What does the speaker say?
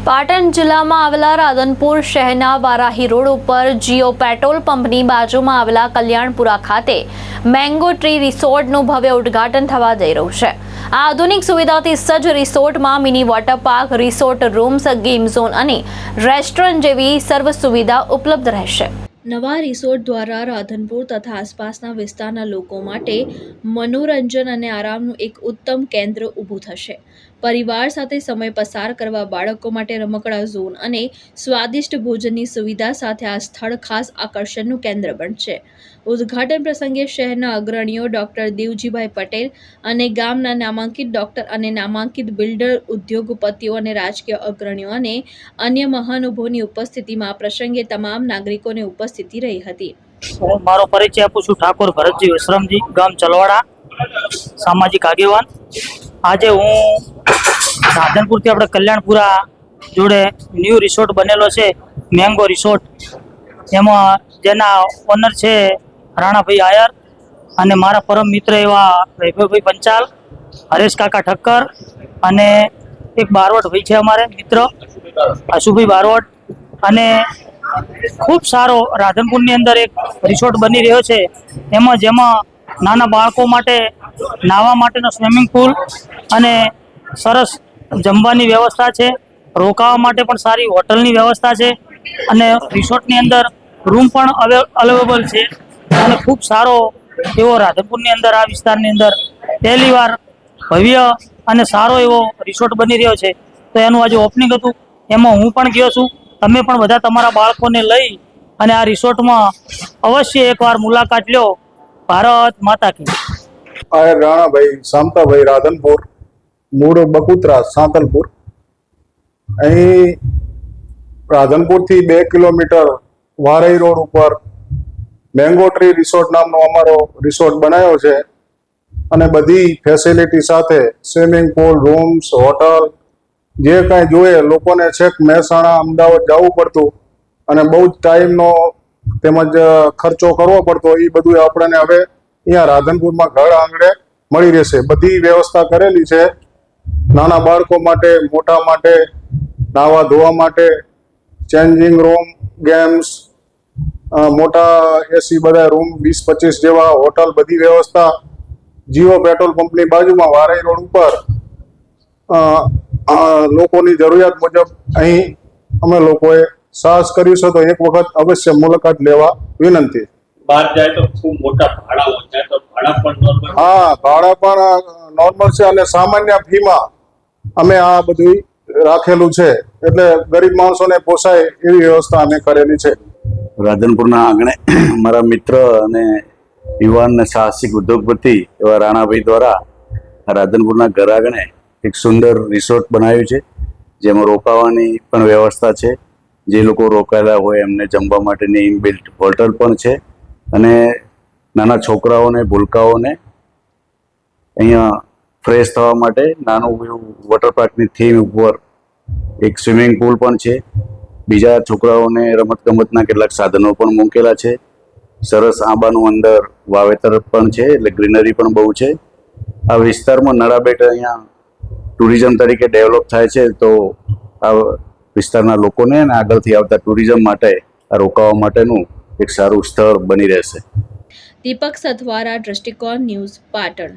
પાટણ જિલ્લામાં આવેલા રાધનપુર શહેરના વારાહી રોડ ઉપર જીઓ પેટ્રોલ પંપની બાજુમાં આવેલા કલ્યાણપુરા ખાતે મેંગો ટ્રી રિસોર્ટનું ભવ્ય ઉદ્ઘાટન થવા જઈ રહ્યું છે। આ આધુનિક સુવિધાથી સજ્જ રિસોર્ટમાં mini water park, resort rooms, game zone અને રેસ્ટોરન્ટ જેવી સર્વ સુવિધા ઉપલબ્ધ રહેશે। નવા રિસોર્ટ દ્વારા રાધનપુર તથા આસપાસના વિસ્તારના લોકો માટે મનોરંજન અને આરામનું એક ઉત્તમ કેન્દ્ર ઊભું થશે। પરિવાર સાથે સમય પસાર કરવા, બાળકો માટે રમકડા ઝોન અને સ્વાદિષ્ટ ભોજનની સુવિધા સાથે આ સ્થળ ખાસ આકર્ષણનું કેન્દ્ર બનશે। ઉદ્ઘાટન પ્રસંગે શહેરના અગ્રણીઓ ડોક્ટર દેવજીભાઈ પટેલ અને ગામના નામાંકિત ડોક્ટર અને નામાંકિત બિલ્ડર, ઉદ્યોગપતિઓ અને રાજકીય અગ્રણીઓ અને અન્ય મહાનુભાવોની ઉપસ્થિતિમાં આ પ્રસંગે તમામ નાગરિકોને ઉપસ્થિતિ રહી હતી। મારો પરિચય આપું છું। ઠાકોર ભરતજી વિશ્રામજી, ગામ ચલવાડા, સામાજિક આગેવાન। આજે હું રાધનપુરથી આપણે કલ્યાણપુરા જોડે ન્યૂ રિસોર્ટ બનેલો છે, મેંગો રિસોર્ટ। એમાં જેના ઓનર છે રાણાભાઈ આયર અને મારા પરમ મિત્ર એવા વૈભવભાઈ પંચાલ, હરેશ કાકા ઠક્કર અને એક બારવટ ભાઈ છે અમારે મિત્ર આશુભાઈ બારવટ। અને ખૂબ સારો રાધનપુરની અંદર એક રિસોર્ટ બની રહ્યો છે। જેમાં નાના બાળકો માટે નાહવા માટેનો સ્વિમિંગ પુલ અને સરસ જમવાની વ્યવસ્થા છે, રોકાવા માટે પણ સારી હોટલની વ્યવસ્થા છે અને રિસોર્ટની અંદર રૂમ પણ અવેલેબલ છે અને ખૂબ સારો એવો રાધનપુરની અંદર આ વિસ્તારની અંદર પહેલી વાર ભવ્ય અને સારો એવો રિસોર્ટ બની રહ્યો છે। તો એનું આજે ઓપનિંગ હતું, એમાં હું પણ ગયો છું। તમે પણ બધા તમારા બાળકોને લઈ અને આ રિસોર્ટમાં અવશ્ય એકવાર મુલાકાત લ્યો। ભારત માતા કી। આયર રાણાભાઈ શામતાભાઈ, રાધનપુર, મૂળ બકુત્રા, સાંતલપુર। અહીં રાધનપુરથી 2 કિલોમીટર વારઈ રોડ ઉપર મેંગો ટ્રી રિસોર્ટ નામનો અમારો રિસોર્ટ બનાવ્યો છે અને બધી ફેસિલિટી સાથે સ્વિમિંગ પુલ, રૂમ્સ, હોટલ, જે કાંઈ જોઈએ લોકોને છેક મહેસાણા, અમદાવાદ જવું પડતું અને બહુ જ ટાઈમનો તેમજ ખર્ચો કરવો પડતો, એ બધું આપણને હવે અહીંયા રાધનપુરમાં ઘર આંગણે મળી રહેશે। બધી વ્યવસ્થા કરેલી છે, નાના બાળકો માટે, મોટા માટે, નાહવા ધોવા માટે, ચેન્જિંગ રૂમ, ગેમ્સ, મોટા એસી બધા રૂમ 20-25 જેવા, હોટલ, બધી વ્યવસ્થા જીઓ પેટ્રોલ પંપની બાજુમાં વારઈ રોડ ઉપર લોકોની જરૂરિયાત મુજબ અહીં અમે લોકોએ સાહસ કર્યું છે। તો એક વખત અવશ્ય મુલાકાત લેવા વિનંતી। બહાર જાય તો ખૂબ મોટા ભાડા હોય છે, તો ભાડા પણ નોર્મલ? હા, ભાડા પણ નોર્મલ છે અને સામાન્ય ફીમાં અમે આ બધું રાખેલું છે, એટલે ગરીબ માણસોને પોસાય એવી વ્યવસ્થા અમે કરેલી છે। રાધનપુરના આંગણે મારા મિત્ર અને યુવાન અને સાહસિક ઉદ્યોગપતિ એવા રાણાભાઈ દ્વારા રાધનપુરના ઘર આંગણે એક સુંદર રિસોર્ટ બનાવ્યું છે, જેમાં રોકાવાની પણ વ્યવસ્થા છે। જે લોકો રોકાયેલા હોય એમને જમવા માટેની ઇનબિલ્ટ હોટલ પણ છે અને નાના છોકરાઓને, ભૂલકાઓને અહીંયા ફ્રેશ થવા માટે નાનું એવું વોટર પાર્કની થીમ ઉપર એક સ્વિમિંગ પુલ પણ છે। બીજા છોકરાઓને રમતગમતના કેટલાક સાધનો પણ મૂકેલા છે। સરસ આંબાનું અંદર વાવેતર પણ છે, એટલે ગ્રીનરી પણ બહુ છે। આ વિસ્તારમાં નળાબેટ અહીંયા ટુરિઝમ તરીકે ડેવલપ થાય છે, તો આ વિસ્તારના લોકોને અને આગળથી આવતા ટુરિઝમ માટે આ રોકાવા માટેનું એક સારું સ્થળ બની રહેશે। દીપક સથવારા, દ્રષ્ટિકોણ ન્યૂઝ, પાટણ।